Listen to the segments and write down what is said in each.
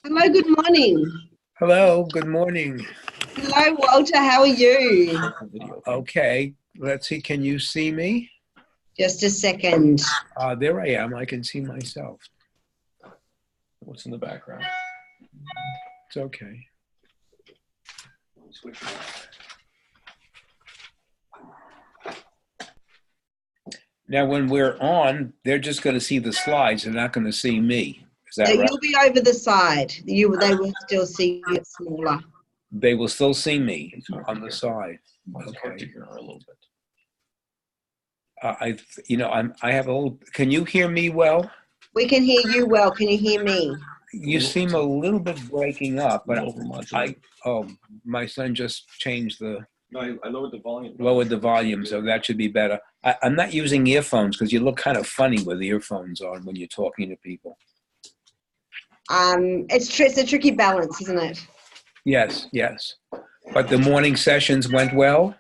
Hello, good morning. Hello, good morning. Hello, Walter, how are you? Okay, let's see, can you see me? Just a second. There I am, I can see myself. What's in the background? It's okay. Switch it off. Now, when we're on, they're just going to see the slides, they're not going to see me. Is that right? You'll be over the side. They will still see you smaller. They will still see me on the side. It's hard to hear her a little bit. I have a little, can you hear me well? We can hear you well. Can you hear me? You seem a little bit breaking up, but Overmodulated. my son just changed No, I lowered the volume. lowered the volume, so that should be better. I'm not using earphones because you look kind of funny with earphones on when you're talking to people. It's a tricky balance, isn't it? Yes, yes. But the morning sessions went well?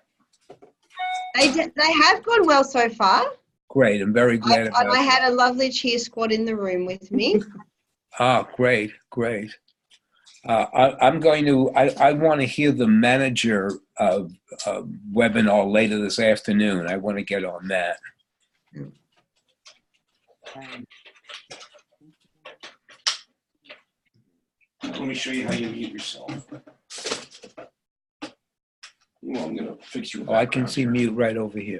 They have gone well so far. Great, I'm very glad about I that. had a lovely cheer squad in the room with me. Great, great. I want to hear the manager webinar later this afternoon. I want to get on that. Let me show you how you mute yourself. Well, I'm going to fix you. I can see mute right over here.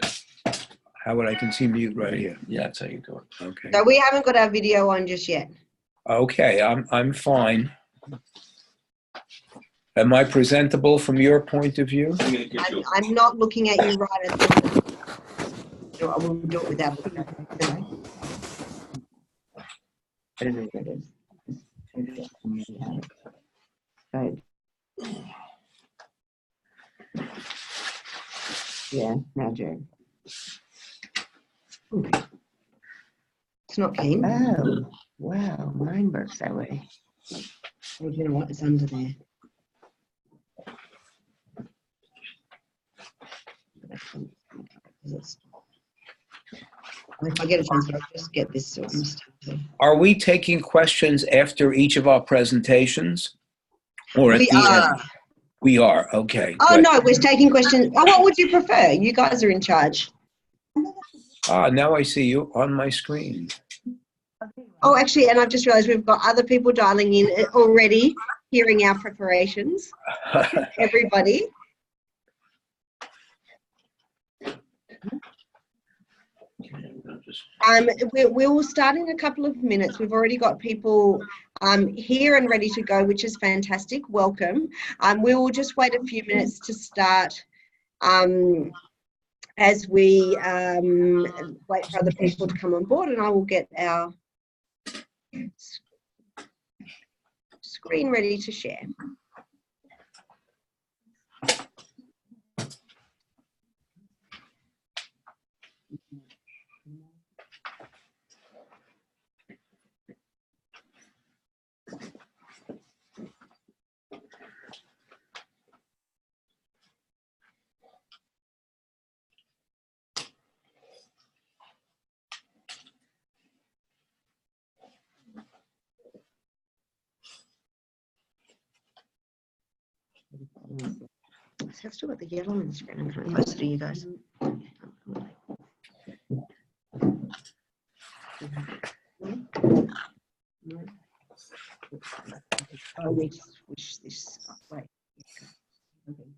Howard, I can see mute right here. Yeah, that's how you do it. Okay. So we haven't got our video on just yet. Okay, I'm fine. Am I presentable from your point of view? I'm not looking at you right at the moment. So I will do it without looking at you. I don't know what it is. Right. Yeah, now Joe. It's not keen. Oh, wow, mine works that way. Well, you know what? It's under there. If I get a chance, I'll just get this sort of stuff. Are we taking questions after each of our presentations? Or at We the are. end? We are, okay. Oh, good. no, we're taking questions. Oh, what would you prefer? You guys are in charge. Now I see you on my screen. Oh, actually, and I've just realized we've got other people dialing in already, hearing our preparations. Everybody. We will start in a couple of minutes. We've already got people here and ready to go, which is fantastic. Welcome. We will just wait a few minutes to start as we wait for other people to come on board, and I will get our screen ready to share. I've still got the yellow on the screen. I'm coming closer to you guys. Oh, we switch this up. Wait. Okay.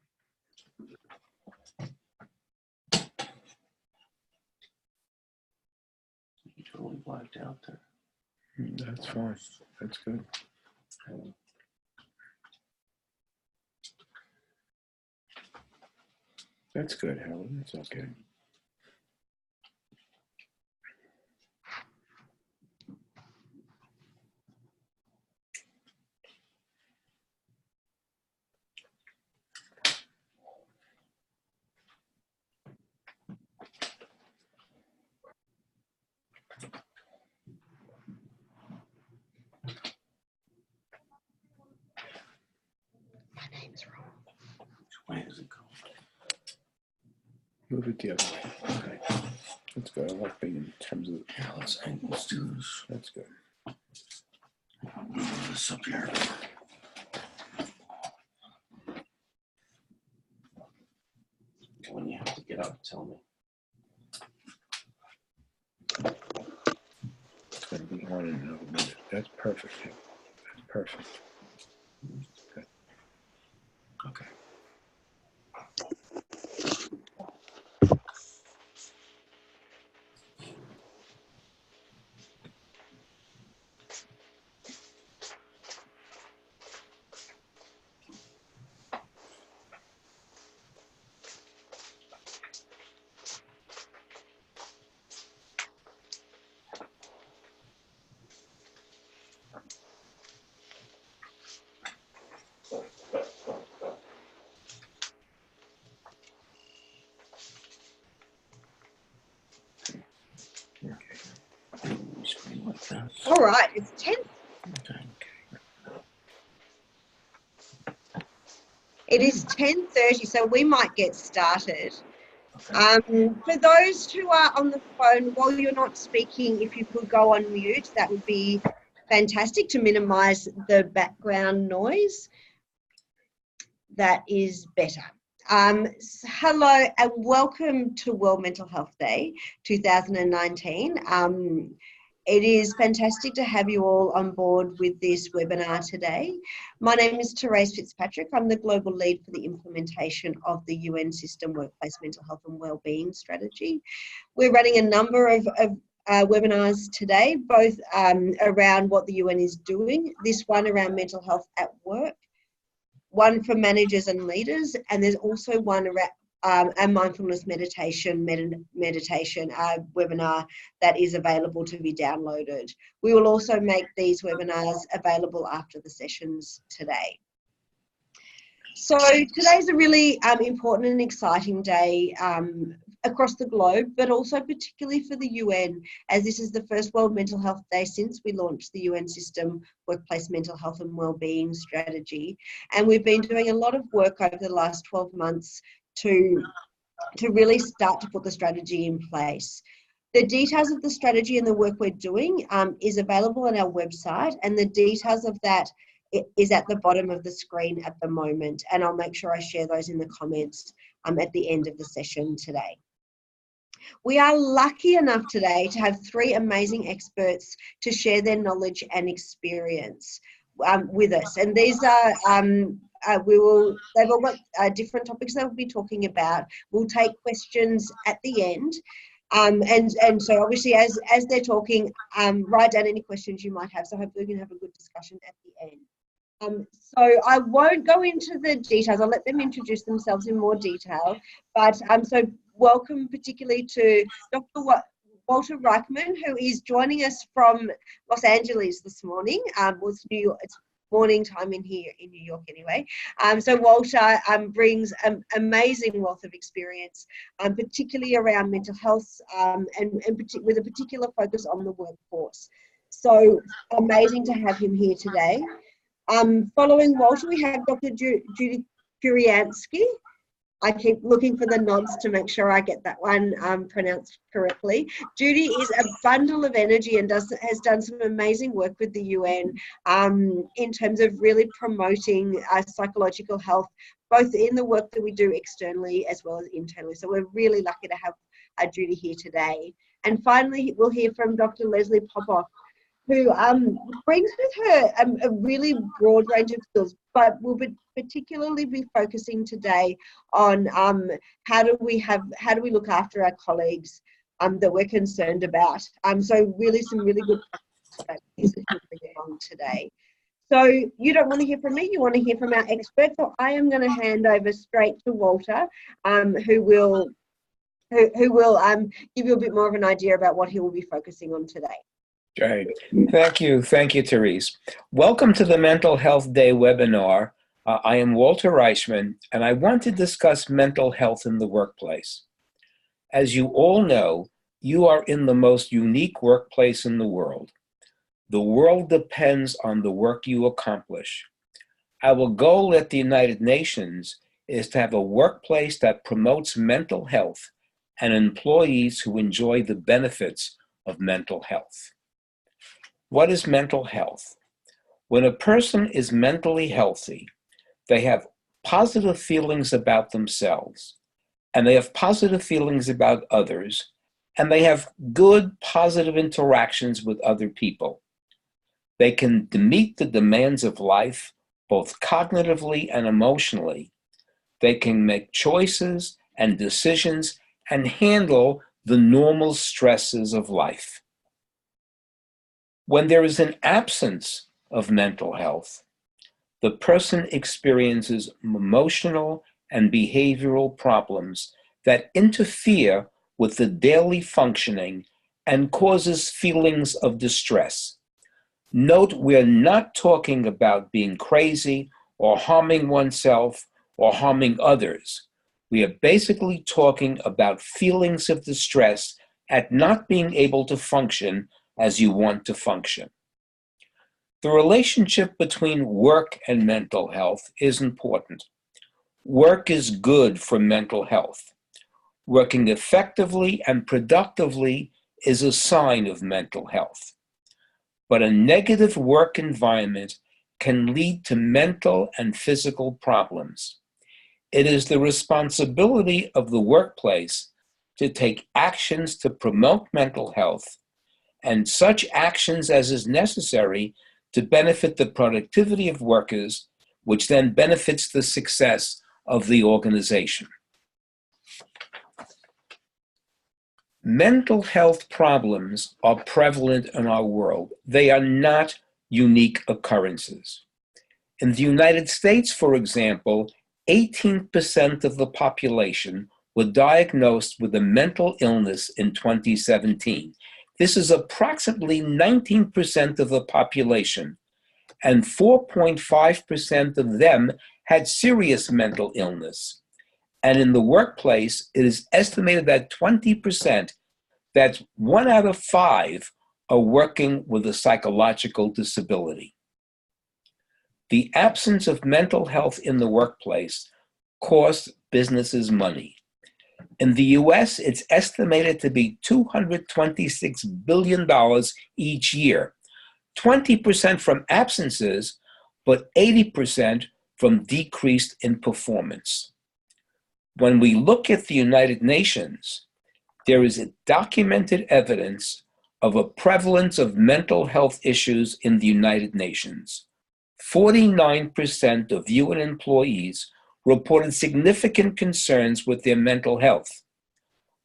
You totally blacked out there. That's fine. That's good. That's good, Helen. That's okay. My name's wrong. Which way does it go? Move it the other way. Okay. That's good. I like being in terms of. Yeah, let's do this. That's good. Move this up here. When you have to get up, tell me. It's going to be on in another minute. That's perfect. That's perfect. Good. Okay. Screen like that. All right, it's 10. Okay. It is 10:30, so we might get started. Okay. For those who are on the phone, while you're not speaking, if you could go on mute, that would be fantastic to minimize the background noise. That is better. Hello and welcome to World Mental Health Day 2019. It is fantastic to have you all on board with this webinar today. My name is Therese Fitzpatrick. I'm the Global Lead for the implementation of the UN System Workplace Mental Health and Wellbeing Strategy. We're running a number of webinars today, both around what the UN is doing, this one around mental health at work, one for managers and leaders, and there's also one around a mindfulness meditation webinar that is available to be downloaded. We will also make these webinars available after the sessions today. So today's a really important and exciting day across the globe, but also particularly for the UN, as this is the first World Mental Health Day since we launched the UN System Workplace Mental Health and Wellbeing Strategy. And we've been doing a lot of work over the last 12 months to really start to put the strategy in place. The details of the strategy and the work we're doing is available on our website, and the details of that is at the bottom of the screen at the moment, and I'll make sure I share those in the comments at the end of the session today. We are lucky enough today to have three amazing experts to share their knowledge and experience with us, and these are they've all got different topics they'll be talking about. We'll take questions at the end. And so obviously as they're talking, write down any questions you might have. So hopefully we can have a good discussion at the end. So I won't go into the details. I'll let them introduce themselves in more detail. But so welcome particularly to Dr. Walter Reichman, who is joining us from Los Angeles this morning. It's New York. It's morning time in here in New York anyway. So Walter brings an amazing wealth of experience, particularly around mental health and with a particular focus on the workforce. So amazing to have him here today. Following Walter, we have Dr. Judy Kuriansky. I keep looking for the nods to make sure I get that one pronounced correctly. Judy is a bundle of energy and has done some amazing work with the UN in terms of really promoting psychological health, both in the work that we do externally as well as internally. So we're really lucky to have Judy here today. And finally, we'll hear from Dr. Leslie Popoff, who brings with her a really broad range of skills, but will particularly be focusing today on how do we look after our colleagues that we're concerned about. So really some really good strategies that he'll bring along today. So you don't want to hear from me, you want to hear from our experts. So I am going to hand over straight to Walter, who will give you a bit more of an idea about what he will be focusing on today. Great. Thank you, Therese. Welcome to the Mental Health Day webinar. I am Walter Reichman, and I want to discuss mental health in the workplace. As you all know, you are in the most unique workplace in the world. The world depends on the work you accomplish. Our goal at the United Nations is to have a workplace that promotes mental health and employees who enjoy the benefits of mental health. What is mental health? When a person is mentally healthy, they have positive feelings about themselves, and they have positive feelings about others, and they have good, positive interactions with other people. They can meet the demands of life, both cognitively and emotionally. They can make choices and decisions and handle the normal stresses of life. When there is an absence of mental health, the person experiences emotional and behavioral problems that interfere with the daily functioning and causes feelings of distress. Note, we're not talking about being crazy or harming oneself or harming others. We are basically talking about feelings of distress at not being able to function as you want to function. The relationship between work and mental health is important. Work is good for mental health. Working effectively and productively is a sign of mental health. But a negative work environment can lead to mental and physical problems. It is the responsibility of the workplace to take actions to promote mental health, and such actions as is necessary to benefit the productivity of workers, which then benefits the success of the organization. Mental health problems are prevalent in our world. They are not unique occurrences. In the United States, for example, 18% of the population were diagnosed with a mental illness in 2017. This is approximately 19% of the population, and 4.5% of them had serious mental illness. And in the workplace, it is estimated that 20%, that's 1 out of 5, are working with a psychological disability. The absence of mental health in the workplace costs businesses money. In the US, it's estimated to be $226 billion each year, 20% from absences, but 80% from decreased in performance. When we look at the United Nations, there is documented evidence of a prevalence of mental health issues in the United Nations. 49% of UN employees reported significant concerns with their mental health.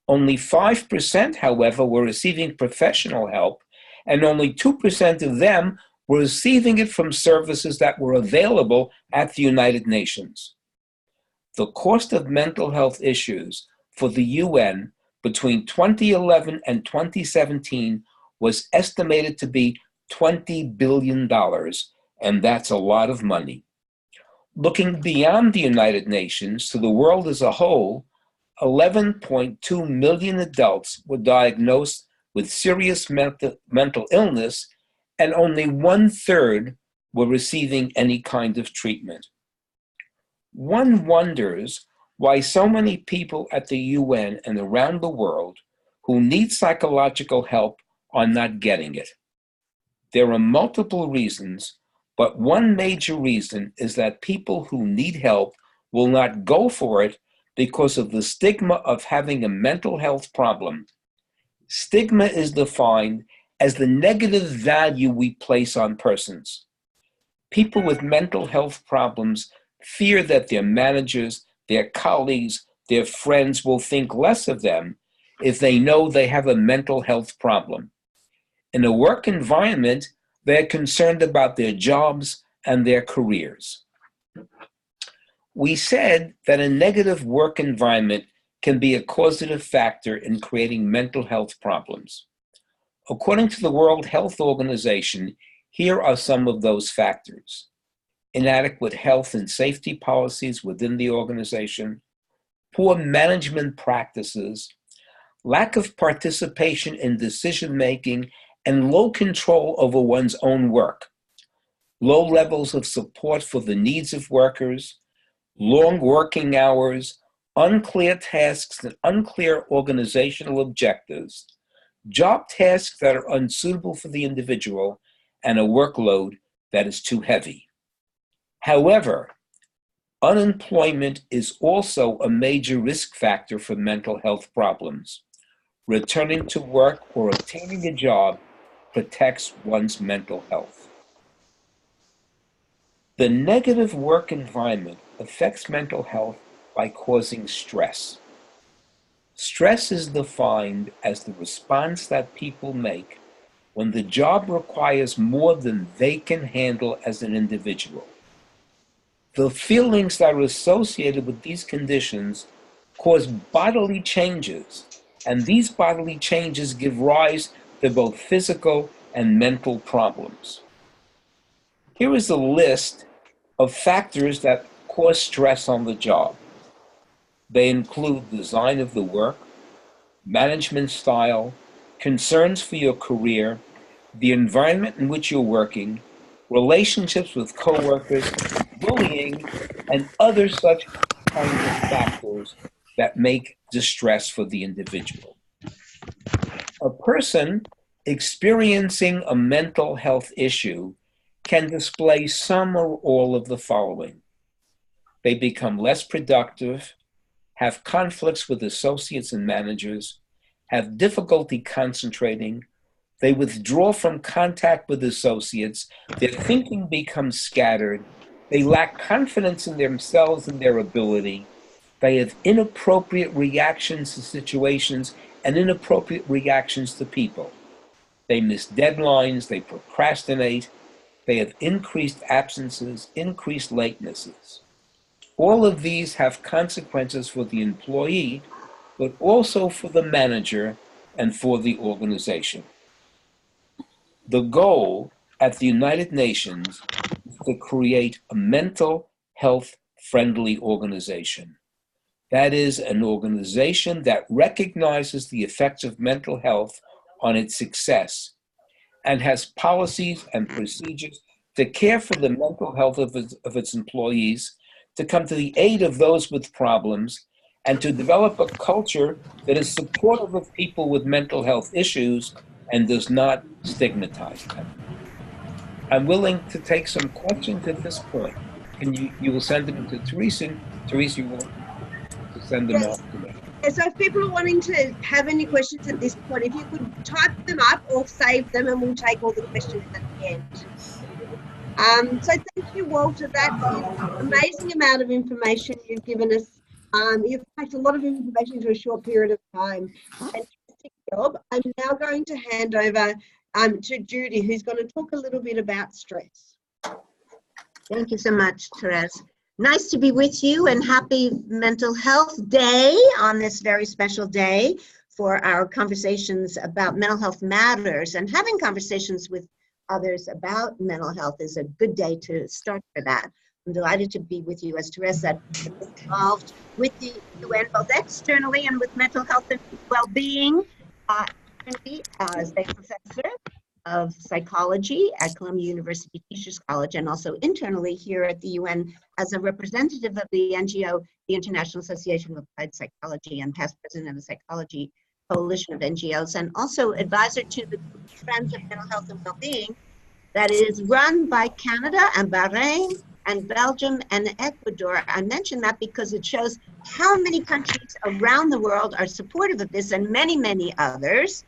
Only 5%, however, were receiving professional help, and only 2% of them were receiving it from services that were available at the United Nations. The cost of mental health issues for the UN between 2011 and 2017 was estimated to be $20 billion, and that's a lot of money. Looking beyond the United Nations to the world as a whole, 11.2 million adults were diagnosed with serious mental illness, and only 1/3 were receiving any kind of treatment. One wonders why so many people at the UN and around the world who need psychological help are not getting it. There are multiple reasons, but one major reason is that people who need help will not go for it because of the stigma of having a mental health problem. Stigma is defined as the negative value we place on persons. People with mental health problems fear that their managers, their colleagues, their friends will think less of them if they know they have a mental health problem. In a work environment, they're concerned about their jobs and their careers. We said that a negative work environment can be a causative factor in creating mental health problems. According to the World Health Organization, here are some of those factors: inadequate health and safety policies within the organization, poor management practices, lack of participation in decision-making, and low control over one's own work, low levels of support for the needs of workers, long working hours, unclear tasks and unclear organizational objectives, job tasks that are unsuitable for the individual, and a workload that is too heavy. However, unemployment is also a major risk factor for mental health problems. Returning to work or obtaining a job protects one's mental health. The negative work environment affects mental health by causing stress. Stress is defined as the response that people make when the job requires more than they can handle as an individual. The feelings that are associated with these conditions cause bodily changes, and these bodily changes give rise to both physical and mental problems. Here is a list of factors that cause stress on the job. They include design of the work, management style, concerns for your career, the environment in which you're working, relationships with coworkers, bullying, and other such kinds of factors that make distress for the individual. A person experiencing a mental health issue can display some or all of the following. They become less productive, have conflicts with associates and managers, have difficulty concentrating, they withdraw from contact with associates, their thinking becomes scattered, they lack confidence in themselves and their ability, they have inappropriate reactions to situations and inappropriate reactions to people. They miss deadlines, they procrastinate, they have increased absences, increased latenesses. All of these have consequences for the employee, but also for the manager and for the organization. The goal at the United Nations is to create a mental health friendly organization. That is, an organization that recognizes the effects of mental health on its success and has policies and procedures to care for the mental health of its employees, to come to the aid of those with problems, and to develop a culture that is supportive of people with mental health issues and does not stigmatize them. I'm willing to take some questions at this point. And you will send them to Teresa, and Teresa, you will send them off to me. So if people are wanting to have any questions at this point, if you could type them up or save them, and we'll take all the questions at the end. So thank you, Walter. That is an amazing amount of information you've given us. You've packed a lot of information into a short period of time. Fantastic job. I'm now going to hand over to Judy, who's going to talk a little bit about stress. Thank you so much, Therese. Nice to be with you, and happy Mental Health Day on this very special day for our conversations about mental health matters. And having conversations with others about mental health is a good day to start for that. I'm delighted to be with you, as Therese said, involved with the UN both externally and with mental health and well-being. As a professor of psychology at Columbia University Teachers College, and also internally here at the UN as a representative of the NGO, the International Association of Applied Psychology, and past president of the Psychology Coalition of NGOs, and also advisor to the Friends of Mental Health and Wellbeing that is run by Canada and Bahrain and Belgium and Ecuador. I mention that because it shows how many countries around the world are supportive of this, and many, many others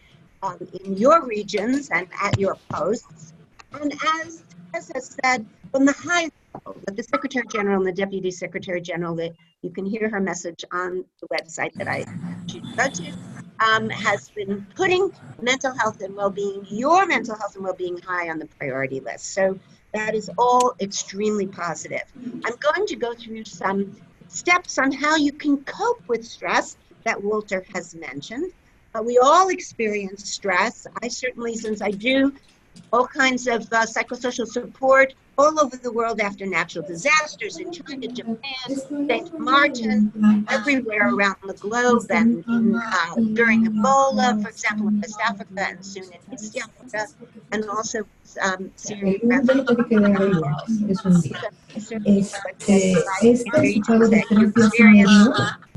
in your regions and at your posts. And as Tess has said, from the highest level, with the Secretary General and the Deputy Secretary General, that you can hear her message on the website that I should go to, has been putting mental health and well-being, your mental health and well-being, high on the priority list. So that is all extremely positive. I'm going to go through some steps on how you can cope with stress that Walter has mentioned. We all experience stress. I certainly, since I do all kinds of psychosocial support all over the world after natural disasters in China, Japan, St. Martin, everywhere around the globe, and during Ebola, for example, in West Africa, and soon in East Africa, and also Syria.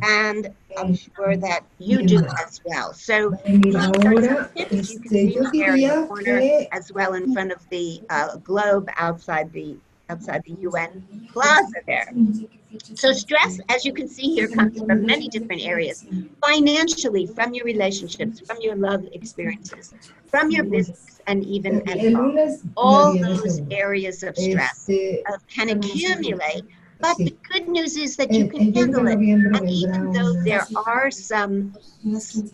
And I'm sure that you do as well. So these are some tips you can see there in the corner, as well in front of the globe outside the UN plaza there. So stress, as you can see here, comes from many different areas. Financially, from your relationships, from your love experiences, from your business, and even at home. All those areas of stress can accumulate, but the good news is that you can handle it. And even though there are some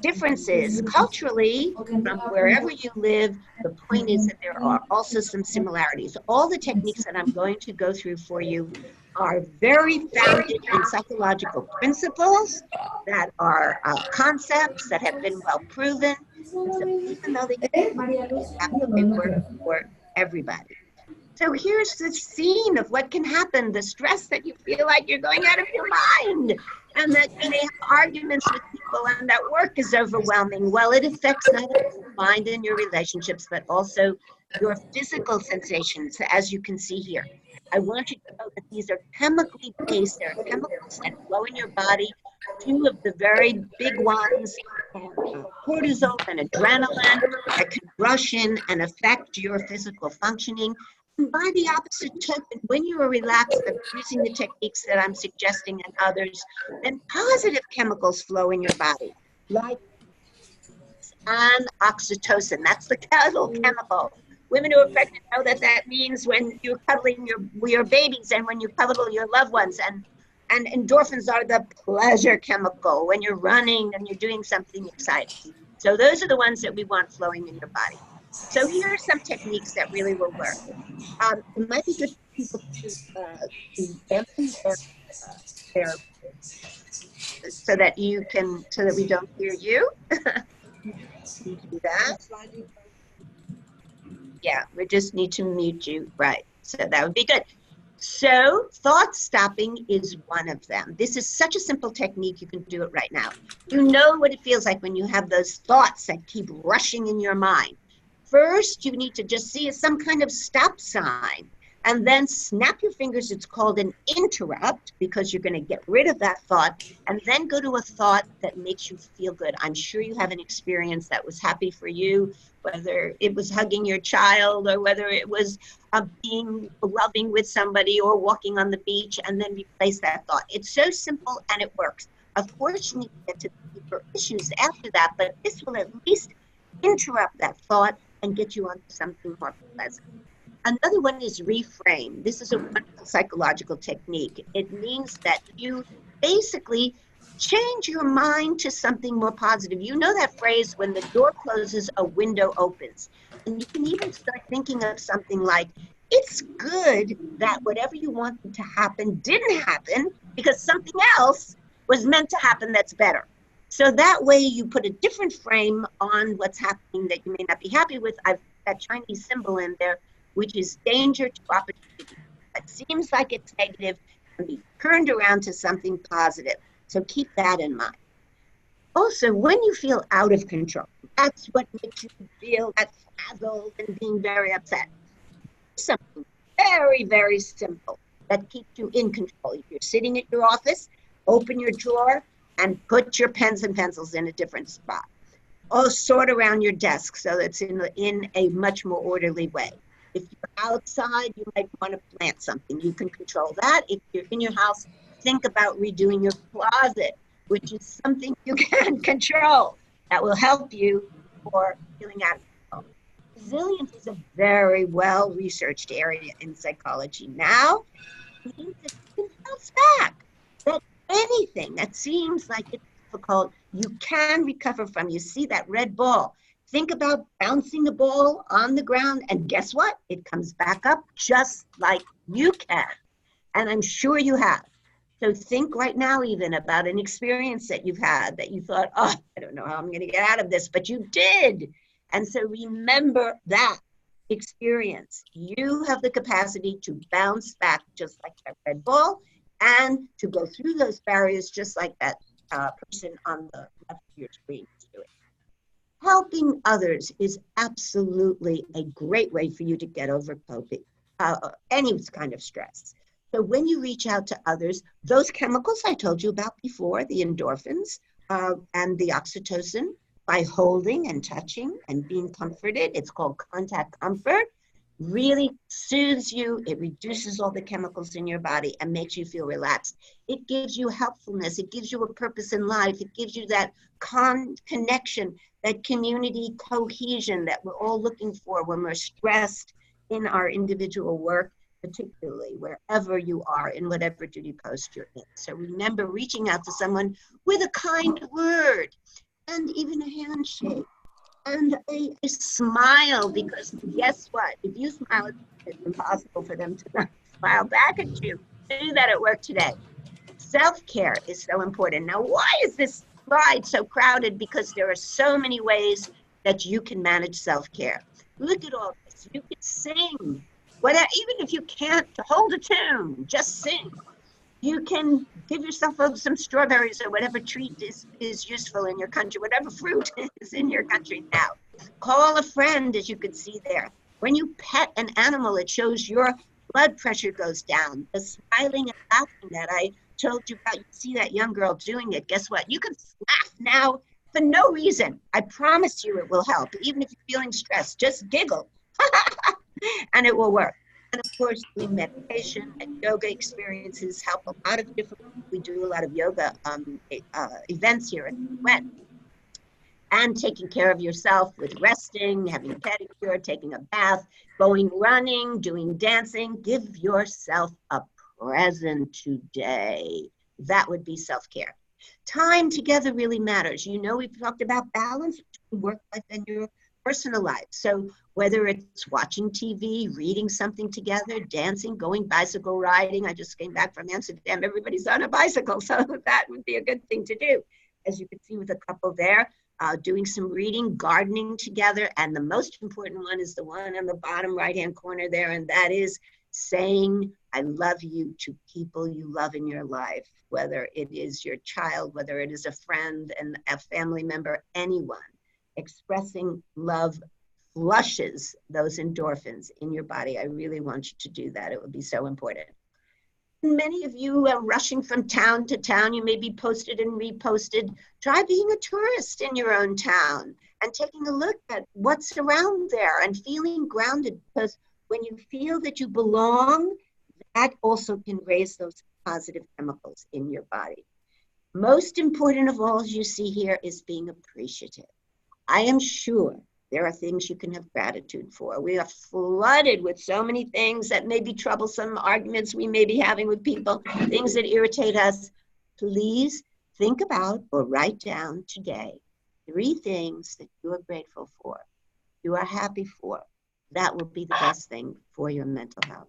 differences culturally from wherever you live, the point is that there are also some similarities. All the techniques that I'm going to go through for you are very founded in psychological principles that are concepts that have been well proven. And so even though they work for everybody. So here's the scene of what can happen, the stress that you feel like you're going out of your mind, and that you may have arguments with people and that work is overwhelming. Well, it affects not only your mind and your relationships, but also your physical sensations, as you can see here. I want you to know that these are chemically based. There are chemicals that flow in your body. Two of the very big ones are cortisol and adrenaline that can rush in and affect your physical functioning. And by the opposite token, when you are relaxed and using the techniques that I'm suggesting and others, then positive chemicals flow in your body, like and oxytocin. That's the cuddle chemical. Women who are pregnant know that that means when you're cuddling your babies and when you cuddle your loved ones. And endorphins are the pleasure chemical when you're running and you're doing something exciting. So those are the ones that we want flowing in your body. So here are some techniques that really will work. It might be good for people to dampen their so that we don't hear you. You do that. Yeah, we just need to mute you, right? So that would be good. So thought stopping is one of them. This is such a simple technique, you can do it right now. You know what it feels like when you have those thoughts that keep rushing in your mind. First, you need to just see some kind of stop sign and then snap your fingers. It's called an interrupt because you're going to get rid of that thought and then go to a thought that makes you feel good. I'm sure you have an experience that was happy for you, whether it was hugging your child or whether it was being loving with somebody or walking on the beach, and then replace that thought. It's so simple and it works. Of course, you need to get to the deeper issues after that, but this will at least interrupt that thought and get you onto something more pleasant. Another one is reframe. This is a wonderful psychological technique. It means that you basically change your mind to something more positive. You know that phrase, when the door closes, a window opens. And you can even start thinking of something like, it's good that whatever you wanted to happen didn't happen because something else was meant to happen that's better. So that way you put a different frame on what's happening that you may not be happy with. I've got Chinese symbol in there, which is danger to opportunity. It seems like it's negative can be turned around to something positive. So keep that in mind. Also, when you feel out of control, that's what makes you feel that frazzled and being very upset. Something very, very simple that keeps you in control. If you're sitting at your office, open your drawer and put your pens and pencils in a different spot. Or sort around your desk so that's in a much more orderly way. If you're outside, you might want to plant something. You can control that. If you're in your house, think about redoing your closet, which is something you can control. That will help you for feeling out of control. Resilience is a very well-researched area in psychology. Now, it means that you can bounce back. That anything that seems like it's difficult, you can recover from. You see that red ball. Think about bouncing the ball on the ground, and guess what? It comes back up just like you can. And I'm sure you have. So think right now even about an experience that you've had that you thought, oh, I don't know how I'm going to get out of this, but you did. And so remember that experience. You have the capacity to bounce back just like that red ball and to go through those barriers just like that person on the left of your screen is doing. Helping others is absolutely a great way for you to get over any kind of stress. So when you reach out to others, those chemicals I told you about before, the endorphins, and the oxytocin by holding and touching and being comforted. It's called contact comfort. Really soothes you. It reduces all the chemicals in your body and makes you feel relaxed. It gives you helpfulness. It gives you a purpose in life. It gives you that connection, that community cohesion that we're all looking for when we're stressed in our individual work, particularly wherever you are in whatever duty post you're in. So remember reaching out to someone with a kind word and even a handshake and a smile, because guess what? If you smile, it's impossible for them to not smile back at you. Do that at work today. Self-care is so important. Now, why is this slide so crowded? Because there are so many ways that you can manage self-care. Look at all this. You can sing. Whatever, even if you can't hold a tune, just sing. You can give yourself some strawberries or whatever treat is useful in your country, whatever fruit is in your country now. Call a friend, as you can see there. When you pet an animal, it shows your blood pressure goes down. The smiling and laughing that I told you about, you see that young girl doing it. Guess what? You can laugh now for no reason. I promise you it will help. Even if you're feeling stressed, just giggle and it will work. And of course, doing meditation and yoga experiences help a lot of different, we do a lot of yoga events here at the UN. And taking care of yourself with resting, having a pedicure, taking a bath, going running, doing dancing. Give yourself a present today. That would be self-care. Time together really matters. You know, we've talked about balance between work life and your personal life. So whether it's watching TV, reading something together, dancing, going bicycle riding. I just came back from Amsterdam. Everybody's on a bicycle, so that would be a good thing to do. As you can see with a couple there, doing some reading, gardening together. And the most important one is the one on the bottom right-hand corner there, and that is saying, I love you to people you love in your life, whether it is your child, whether it is a friend and a family member, anyone. Expressing love flushes those endorphins in your body. I really want you to do that. It would be so important. Many of you are rushing from town to town. You may be posted and reposted. Try being a tourist in your own town and taking a look at what's around there and feeling grounded, because when you feel that you belong, that also can raise those positive chemicals in your body. Most important of all, as you see here, is being appreciative. I am sure there are things you can have gratitude for. We are flooded with so many things that may be troublesome, arguments we may be having with people, things that irritate us. Please think about or write down today 3 things that you are grateful for, you are happy for. That will be the best thing for your mental health.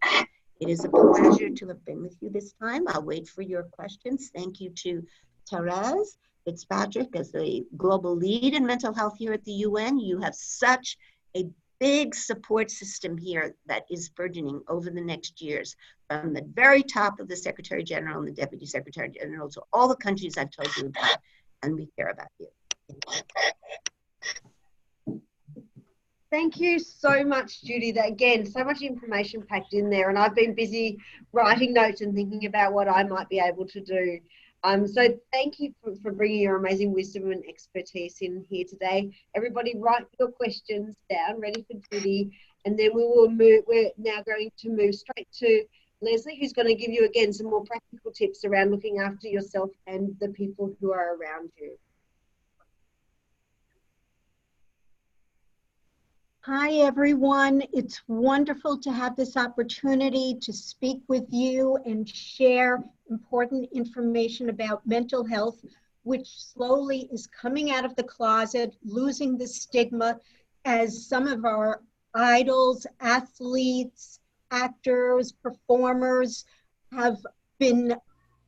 It is a pleasure to have been with you this time. I'll wait for your questions. Thank you to Therese Fitzpatrick as the global lead in mental health here at the UN. You have such a big support system here that is burgeoning over the next years, from the very top of the Secretary General and the Deputy Secretary General to all the countries I've told you about, and we care about you. Thank you so much, Judy. That, again, so much information packed in there, and I've been busy writing notes and thinking about what I might be able to do. So thank you for bringing your amazing wisdom and expertise in here today. Everybody write your questions down, ready for Judy, and then we will move. We're now going to move straight to Leslie, who's going to give you, again, some more practical tips around looking after yourself and the people who are around you. Hi, everyone. It's wonderful to have this opportunity to speak with you and share important information about mental health, which slowly is coming out of the closet, losing the stigma as some of our idols, athletes, actors, performers have been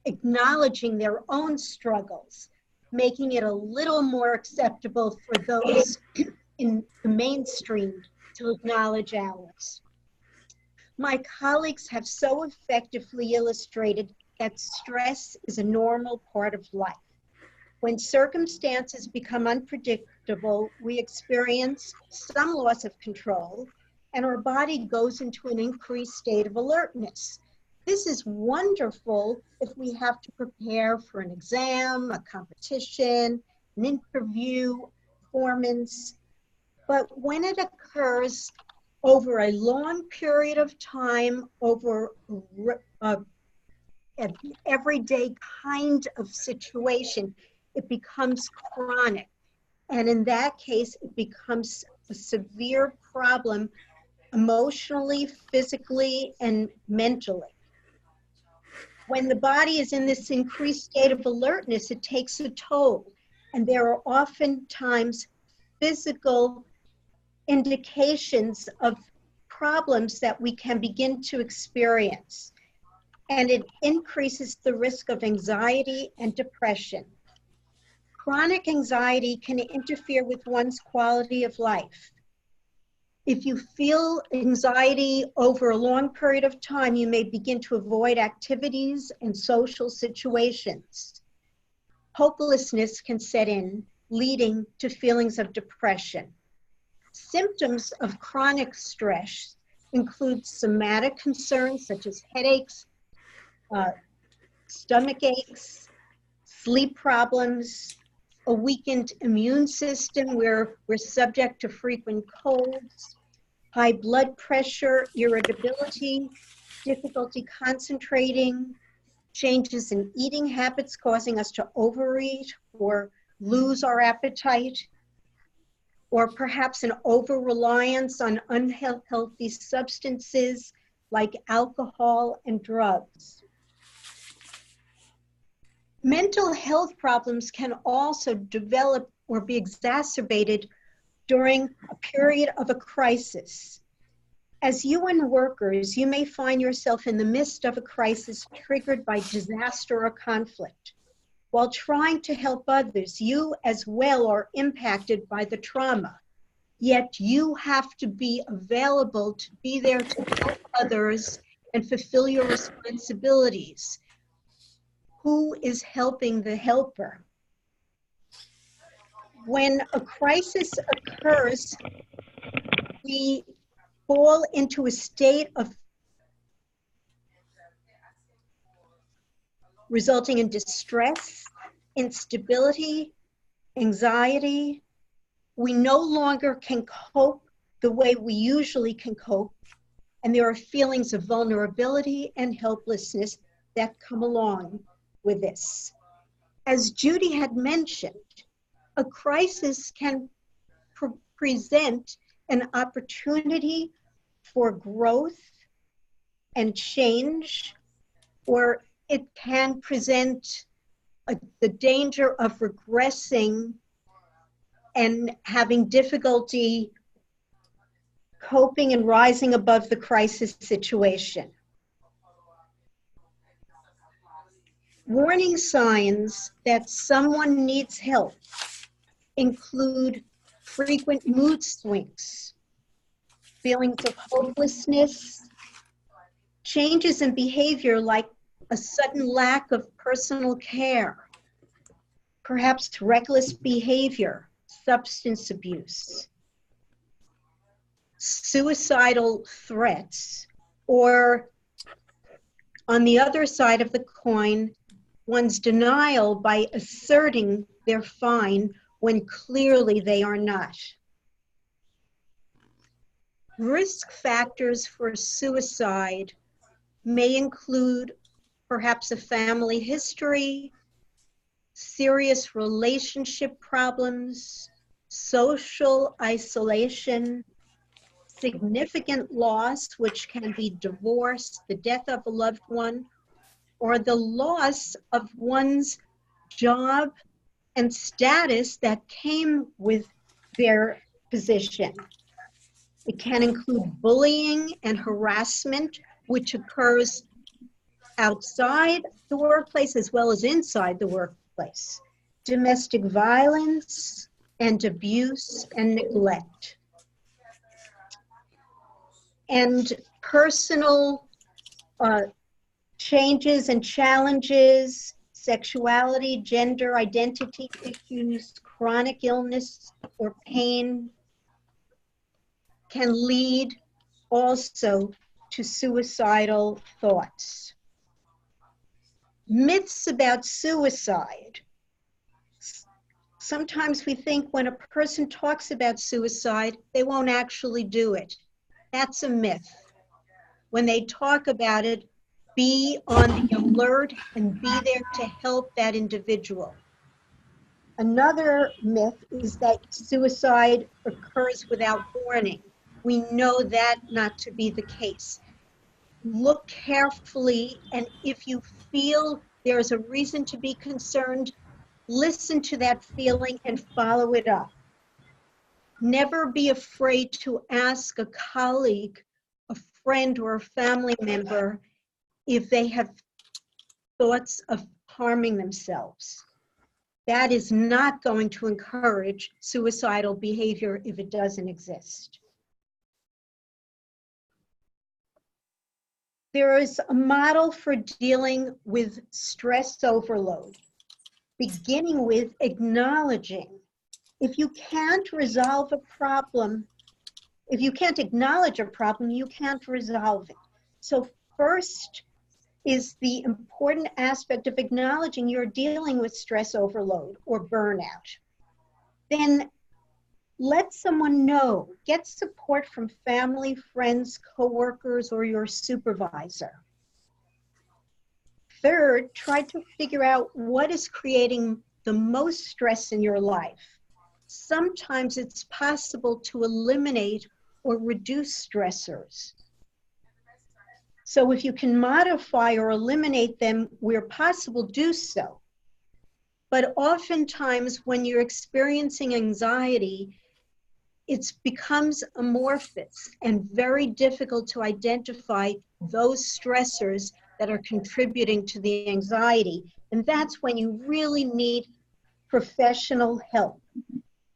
acknowledging their own struggles, making it a little more acceptable for those in the mainstream to acknowledge ours. My colleagues have so effectively illustrated that stress is a normal part of life. When circumstances become unpredictable, we experience some loss of control and our body goes into an increased state of alertness. This is wonderful if we have to prepare for an exam, a competition, an interview, performance. But when it occurs over a long period of time, over an everyday kind of situation, it becomes chronic. And in that case, it becomes a severe problem emotionally, physically, and mentally. When the body is in this increased state of alertness, it takes a toll. And there are oftentimes physical indications of problems that we can begin to experience. And it increases the risk of anxiety and depression. Chronic anxiety can interfere with one's quality of life. If you feel anxiety over a long period of time, you may begin to avoid activities and social situations. Hopelessness can set in, leading to feelings of depression. Symptoms of chronic stress include somatic concerns such as headaches, stomach aches, sleep problems, a weakened immune system where we're subject to frequent colds, high blood pressure, irritability, difficulty concentrating, changes in eating habits causing us to overeat or lose our appetite, or perhaps an over-reliance on unhealthy substances like alcohol and drugs. Mental health problems can also develop or be exacerbated during a period of a crisis. As UN workers, you may find yourself in the midst of a crisis triggered by disaster or conflict. While trying to help others, you as well are impacted by the trauma. Yet you have to be available to be there to help others and fulfill your responsibilities. Who is helping the helper? When a crisis occurs, we fall into a state of resulting in distress, instability, anxiety. We no longer can cope the way we usually can cope, and there are feelings of vulnerability and helplessness that come along with this. As Judy had mentioned, a crisis can present an opportunity for growth and change, or it can present the danger of regressing and having difficulty coping and rising above the crisis situation. Warning signs that someone needs help include frequent mood swings, feelings of hopelessness, changes in behavior like a sudden lack of personal care, perhaps reckless behavior, substance abuse, suicidal threats, or on the other side of the coin, one's denial by asserting they're fine when clearly they are not. Risk factors for suicide may include perhaps a family history, serious relationship problems, social isolation, significant loss, which can be divorce, the death of a loved one, or the loss of one's job and status that came with their position. It can include bullying and harassment, which occurs outside the workplace as well as inside the workplace. Domestic violence and abuse and neglect. And personal changes and challenges, sexuality, gender identity issues, chronic illness or pain can lead also to suicidal thoughts. Myths about suicide. Sometimes we think when a person talks about suicide, they won't actually do it. That's a myth. When they talk about it, be on the alert and be there to help that individual. Another myth is that suicide occurs without warning. We know that not to be the case. Look carefully, and if you feel there's a reason to be concerned, listen to that feeling and follow it up. Never be afraid to ask a colleague, a friend, or a family member if they have thoughts of harming themselves. That is not going to encourage suicidal behavior if it doesn't exist. There is a model for dealing with stress overload, beginning with acknowledging. If you can't resolve a problem, if you can't acknowledge a problem, you can't resolve it. So first is the important aspect of acknowledging you're dealing with stress overload or burnout. Then let someone know. Get support from family, friends, coworkers, or your supervisor. Third, try to figure out what is creating the most stress in your life. Sometimes it's possible to eliminate or reduce stressors. So if you can modify or eliminate them where possible, do so. But oftentimes when you're experiencing anxiety, it becomes amorphous and very difficult to identify those stressors that are contributing to the anxiety. And that's when you really need professional help.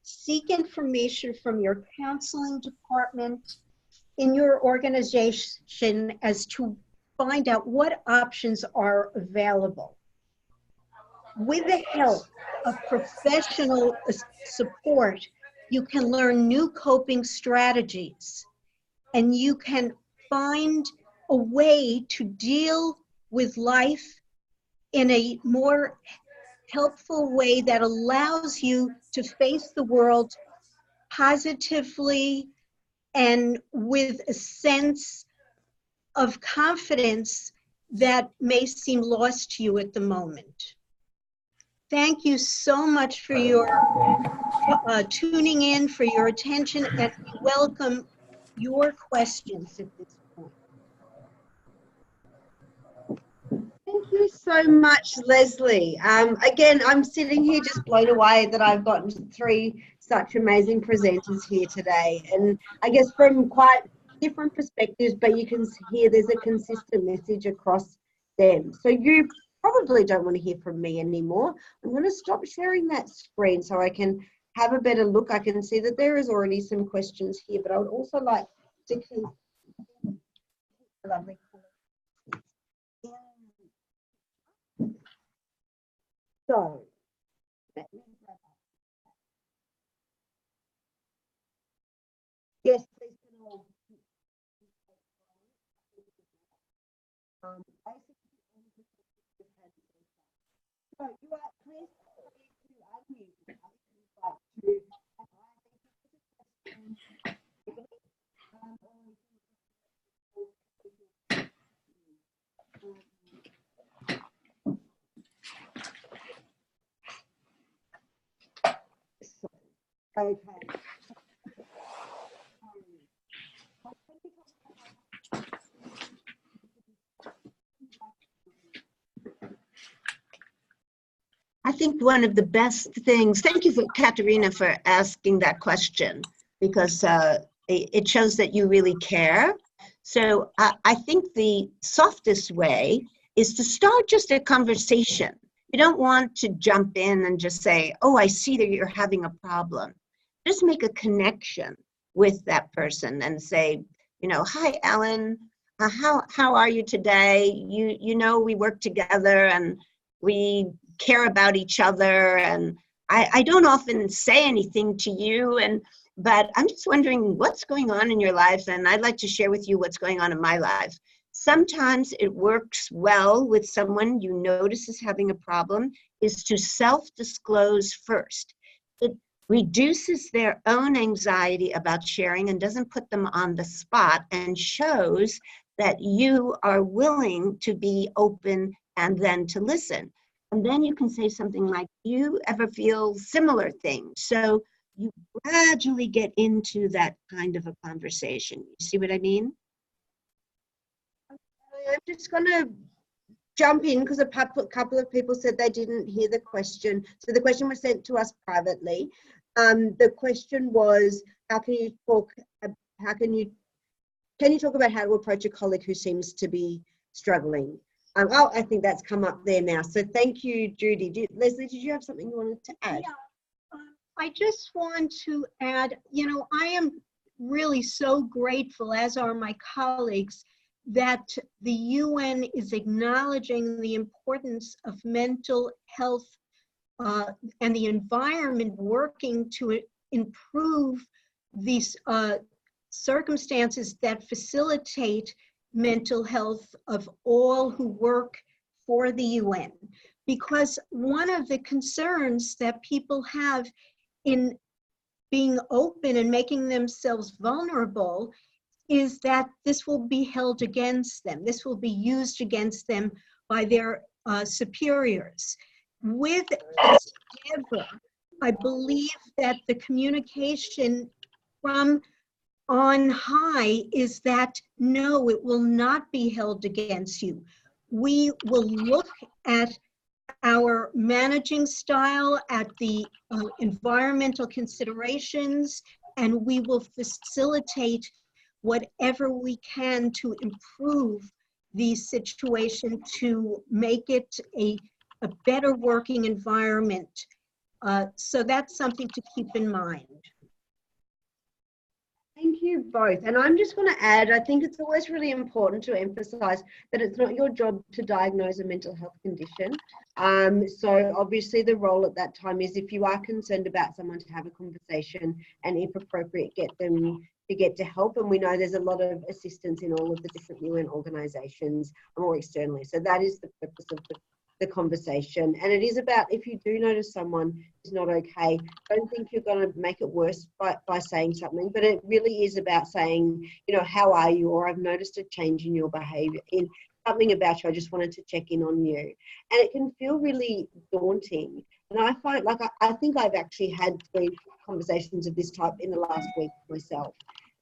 Seek information from your counseling department in your organization as to find out what options are available. With the help of professional support, you can learn new coping strategies, and you can find a way to deal with life in a more helpful way that allows you to face the world positively and with a sense of confidence that may seem lost to you at the moment. Thank you so much for your tuning in, for your attention, and we welcome your questions at this point. Thank you so much, Leslie. Again, I'm sitting here just blown away that I've gotten 3 such amazing presenters here today. And I guess from quite different perspectives, but you can hear there's a consistent message across them. So you probably don't want to hear from me anymore. I'm going to stop sharing that screen so I can have a better look. I can see that there is already some questions here, but I would also like to keep lovely. So, let me grab up. Yes, please can all so you are please to unmute. Okay. I think one of the best things, thank you for Katerina for asking that question, because it shows that you really care. So I think the softest way is to start just a conversation. You don't want to jump in and just say, oh, I see that you're having a problem. Just make a connection with that person and say, you know, hi, Ellen, how are you today? You know, we work together and we care about each other, and I don't often say anything to you, but I'm just wondering what's going on in your life, and I'd like to share with you what's going on in my life. Sometimes it works well with someone you notice is having a problem, is to self-disclose first. It reduces their own anxiety about sharing and doesn't put them on the spot, and shows that you are willing to be open and then to listen. And then you can say something like, you ever feel similar things? So you gradually get into that kind of a conversation. You see what I mean? I'm just going to jump in because a couple of people said they didn't hear the question. So the question was sent to us privately. The question was, can you talk about how to approach a colleague who seems to be struggling? I think that's come up there now. So thank you, Judy. Leslie, did you have something you wanted to add? Yeah, I just want to add, I am really so grateful, as are my colleagues, that the UN is acknowledging the importance of mental health and the environment, working to improve these circumstances that facilitate mental health of all who work for the UN. Because one of the concerns that people have in being open and making themselves vulnerable is that this will be held against them. This will be used against them by their superiors. With this endeavor, I believe that the communication from on high is that, no, it will not be held against you. We will look at our managing style, at the environmental considerations, and we will facilitate whatever we can to improve the situation, to make it a better working environment. So that's something to keep in mind. Thank you both. And I'm just going to add, I think it's always really important to emphasize that it's not your job to diagnose a mental health condition. So obviously the role at that time is, if you are concerned about someone, to have a conversation and, if appropriate, get them to get to help. And we know there's a lot of assistance in all of the different UN organisations or externally. So that is the purpose of the conversation. And it is about, if you do notice someone is not okay, don't think you're going to make it worse by saying something, but it really is about saying, how are you? Or, I've noticed a change in your behaviour, in something about you, I just wanted to check in on you. And it can feel really daunting. And I find, I think I've actually had 3 conversations of this type in the last week myself.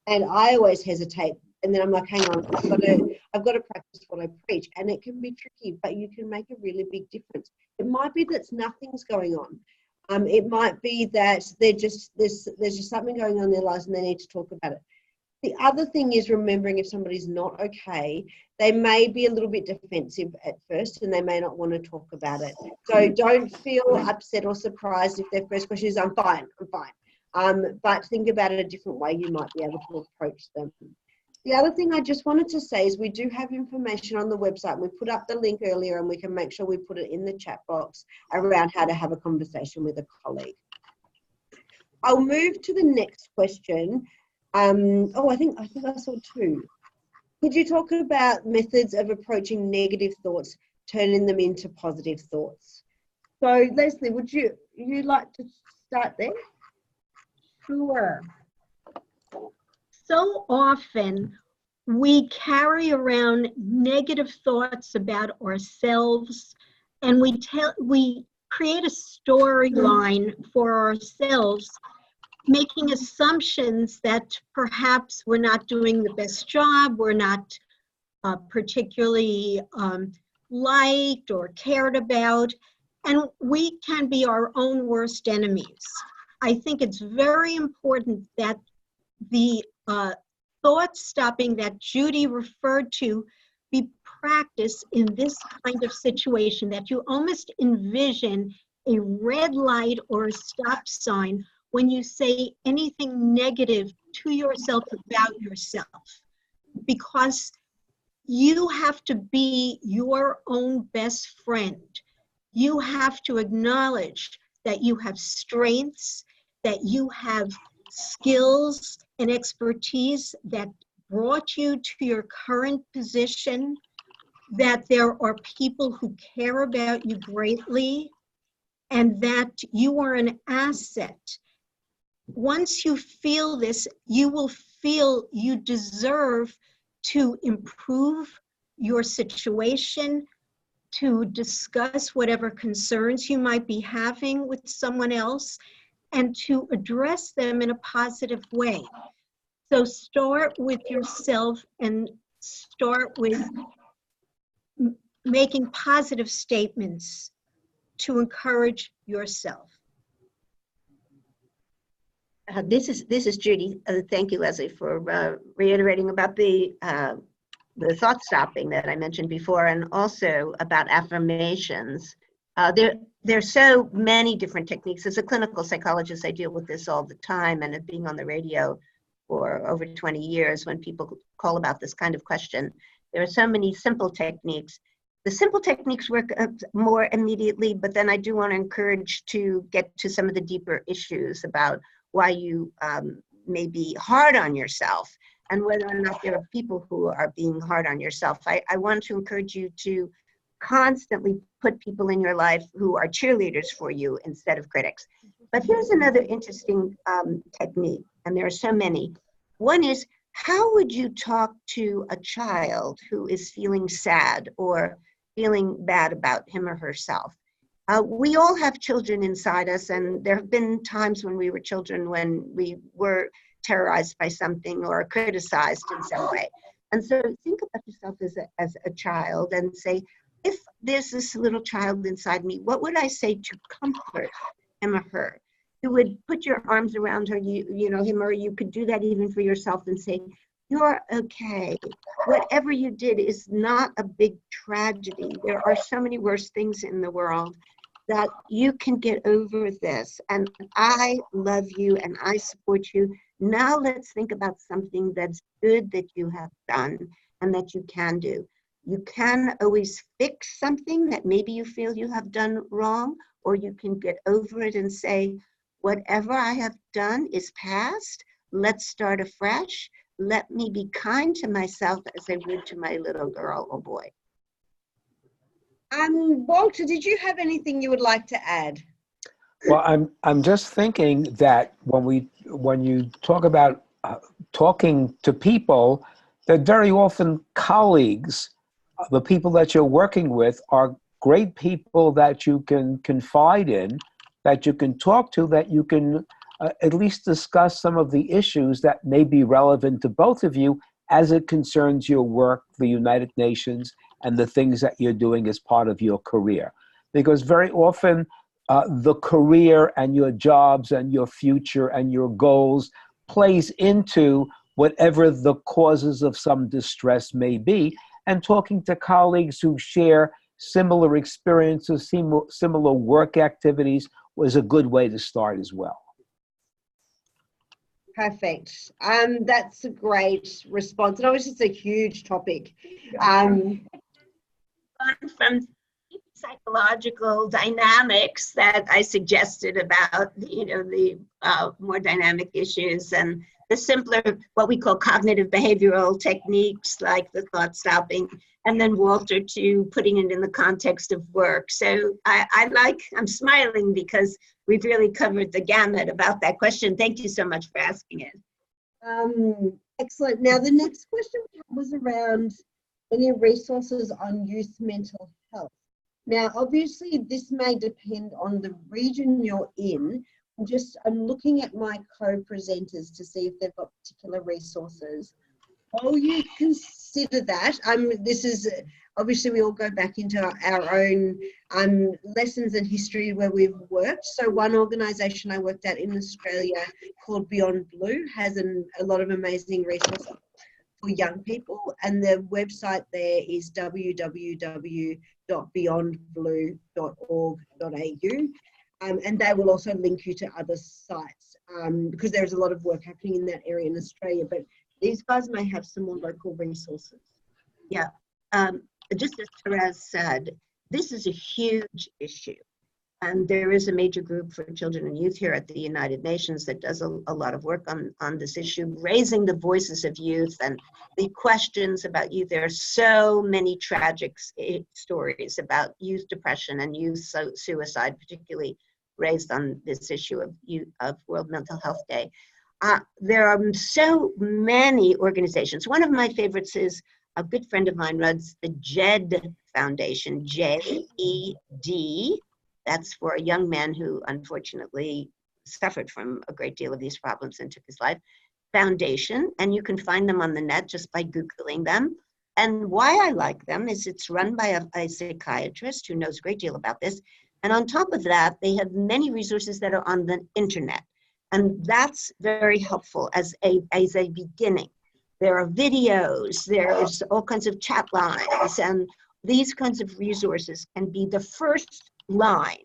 And I always hesitate. And then I'm like, hang on, I've got to practice what I preach. And it can be tricky, but you can make a really big difference. It might be that nothing's going on. It might be that there's just something going on in their lives and they need to talk about it. The other thing is remembering, if somebody's not okay, they may be a little bit defensive at first and they may not want to talk about it. So don't feel upset or surprised if their first question is, I'm fine. But think about it a different way you might be able to approach them. The other thing I just wanted to say is, we do have information on the website. We put up the link earlier, and we can make sure we put it in the chat box around how to have a conversation with a colleague. I'll move to the next question. I think I saw 2. Could you talk about methods of approaching negative thoughts, turning them into positive thoughts? So Leslie, would you like to start there? Sure. So often we carry around negative thoughts about ourselves, and we create a storyline for ourselves, making assumptions that perhaps we're not doing the best job, we're not particularly liked or cared about, and we can be our own worst enemies. I think it's very important that the thought stopping that Judy referred to be practiced in this kind of situation, that you almost envision a red light or a stop sign when you say anything negative to yourself about yourself, because you have to be your own best friend. You have to acknowledge that you have strengths, that you have skills and expertise that brought you to your current position, that there are people who care about you greatly, and that you are an asset. Once you feel this, you will feel you deserve to improve your situation, to discuss whatever concerns you might be having with someone else, and to address them in a positive way. So start with yourself and start with making positive statements to encourage yourself. This is Judy. Thank you, Leslie, for reiterating about the thought stopping that I mentioned before, and also about affirmations. There's so many different techniques. As a clinical psychologist, I deal with this all the time, and being on the radio for over 20 years, when people call about this kind of question, there are so many simple techniques. The simple techniques work more immediately, but then I do want to encourage to get to some of the deeper issues about why you may be hard on yourself, and whether or not there are people who are being hard on yourself. I want to encourage you to constantly put people in your life who are cheerleaders for you instead of critics. But here's another interesting technique, and there are so many. One is, how would you talk to a child who is feeling sad or feeling bad about him or herself? We all have children inside us, and there have been times when we were children when we were terrorized by something or criticized in some way. And so think about yourself as a child and say, if there's this little child inside me, what would I say to comfort him or her? You would put your arms around her, you know, him, or you could do that even for yourself and say, you're okay. Whatever you did is not a big tragedy. There are so many worse things in the world, that you can get over this. And I love you and I support you. Now let's think about something that's good that you have done and that you can do. You can always fix something that maybe you feel you have done wrong, or you can get over it and say, whatever I have done is past. Let's start afresh. Let me be kind to myself as I would to my little girl or boy. Walter, did you have anything you would like to add? Well, I'm just thinking that when you talk about talking to people, that very often colleagues, the people that you're working with, are great people that you can confide in, that you can talk to, that you can at least discuss some of the issues that may be relevant to both of you as it concerns your work, the United Nations, and the things that you're doing as part of your career. Because very often the career and your jobs and your future and your goals plays into whatever the causes of some distress may be. And talking to colleagues who share similar experiences, similar work activities, was a good way to start as well. Perfect. That's a great response. And obviously it's a huge topic. From psychological dynamics that I suggested about, you know, the more dynamic issues, and the simpler, what we call cognitive behavioral techniques like the thought stopping, and then Walter to putting it in the context of work. So I'm smiling because we've really covered the gamut about that question. Thank you so much for asking it. Excellent. Now the next question was around any resources on youth mental health. Now, obviously, this may depend on the region you're in. I'm looking at my co-presenters to see if they've got particular resources. While you consider that, this is obviously we all go back into our own lessons and history where we've worked. So one organisation I worked at in Australia called Beyond Blue has a lot of amazing resources for young people, and the website there is www.beyondblue.org.au, and they will also link you to other sites because there's a lot of work happening in that area in Australia, but these guys may have some more local resources. Yeah, just as Therese said, this is a huge issue. And there is a major group for children and youth here at the United Nations that does a lot of work on this issue, raising the voices of youth and the questions about youth. There are so many tragic stories about youth depression and youth suicide, particularly raised on this issue of World Mental Health Day. There are so many organizations. One of my favorites is a good friend of mine runs the JED Foundation, J-E-D. That's for a young man who unfortunately suffered from a great deal of these problems and took his life. Foundation, and you can find them on the net just by Googling them. And why I like them is it's run by a psychiatrist who knows a great deal about this. And on top of that, they have many resources that are on the internet. And that's very helpful as a beginning. There are videos, there's all kinds of chat lines, and these kinds of resources can be the first line.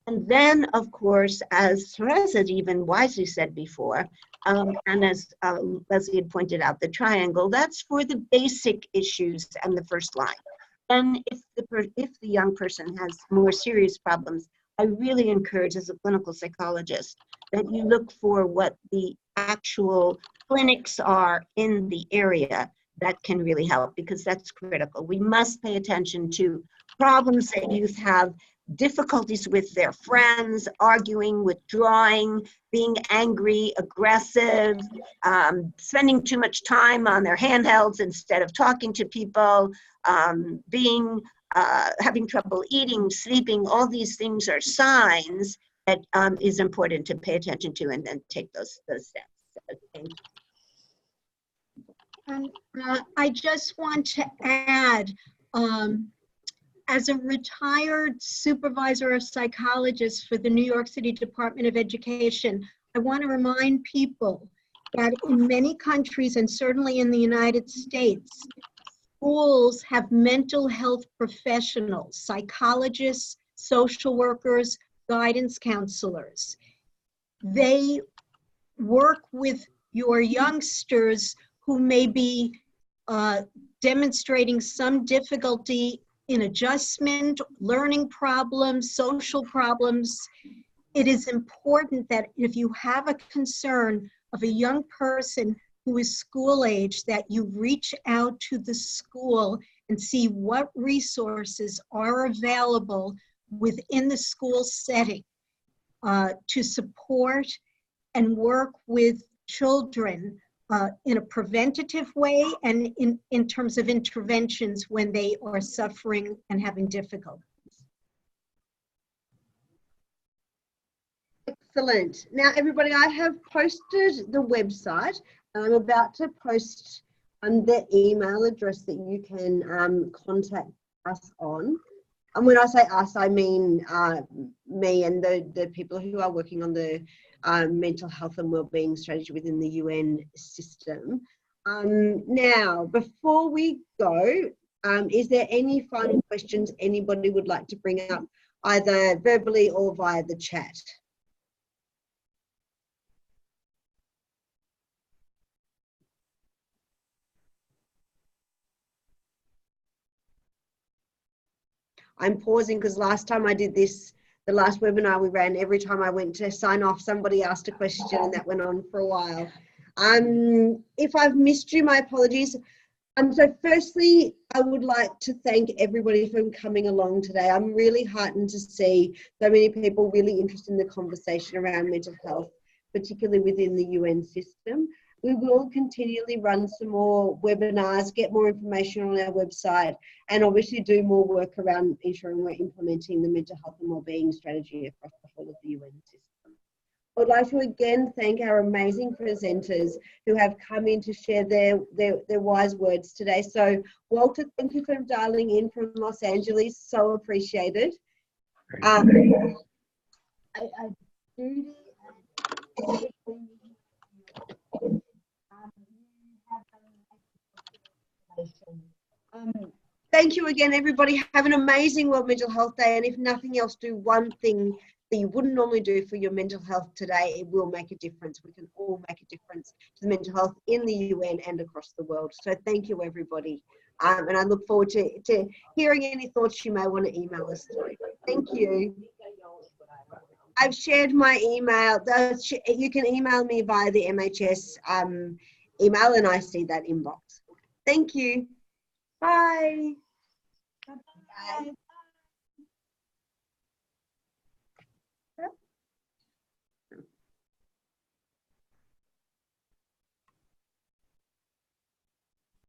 And then, of course, as Therese had even wisely said before, and as Leslie had pointed out, the triangle, that's for the basic issues and the first line. And if the young person has more serious problems, I really encourage as a clinical psychologist that you look for what the actual clinics are in the area that can really help, because that's critical. We must pay attention to problems that youth have, difficulties with their friends, arguing, withdrawing, being angry, aggressive, spending too much time on their handhelds instead of talking to people, having trouble eating, sleeping. All these things are signs that is important to pay attention to and then take those steps. So, thank you. And I just want to add, as a retired supervisor of psychologists for the New York City Department of Education, I want to remind people that in many countries, and certainly in the United States, schools have mental health professionals, psychologists, social workers, guidance counselors. They work with your youngsters who may be demonstrating some difficulty in adjustment, learning problems, social problems. It is important that if you have a concern of a young person who is school age, that you reach out to the school and see what resources are available within the school setting to support and work with children in a preventative way and in terms of interventions when they are suffering and having difficulties. Excellent. Now, everybody, I have posted the website. I'm about to post the email address that you can contact us on. And when I say us, I mean me and the people who are working on the mental health and wellbeing strategy within the UN system. Now, before we go, is there any final questions anybody would like to bring up, either verbally or via the chat? I'm pausing because last time I did this, the last webinar we ran, every time I went to sign off, somebody asked a question and that went on for a while. If I've missed you, my apologies. So firstly, I would like to thank everybody for coming along today. I'm really heartened to see so many people really interested in the conversation around mental health, particularly within the UN system. We will continually run some more webinars, get more information on our website, and obviously do more work around ensuring we're implementing the mental health and wellbeing strategy across the whole of the UN system. I would like to again thank our amazing presenters who have come in to share their wise words today. So Walter, thank you for dialing in from Los Angeles. So appreciated. Thank you again, everybody. Have an amazing World Mental Health Day. And if nothing else, do one thing that you wouldn't normally do for your mental health today. It will make a difference. We can all make a difference to the mental health in the UN and across the world. So thank you, everybody. And I look forward to hearing any thoughts you may want to email us through. Thank you. I've shared my email. You can email me via the MHS email, and I see that inbox. Thank you. Bye. Bye.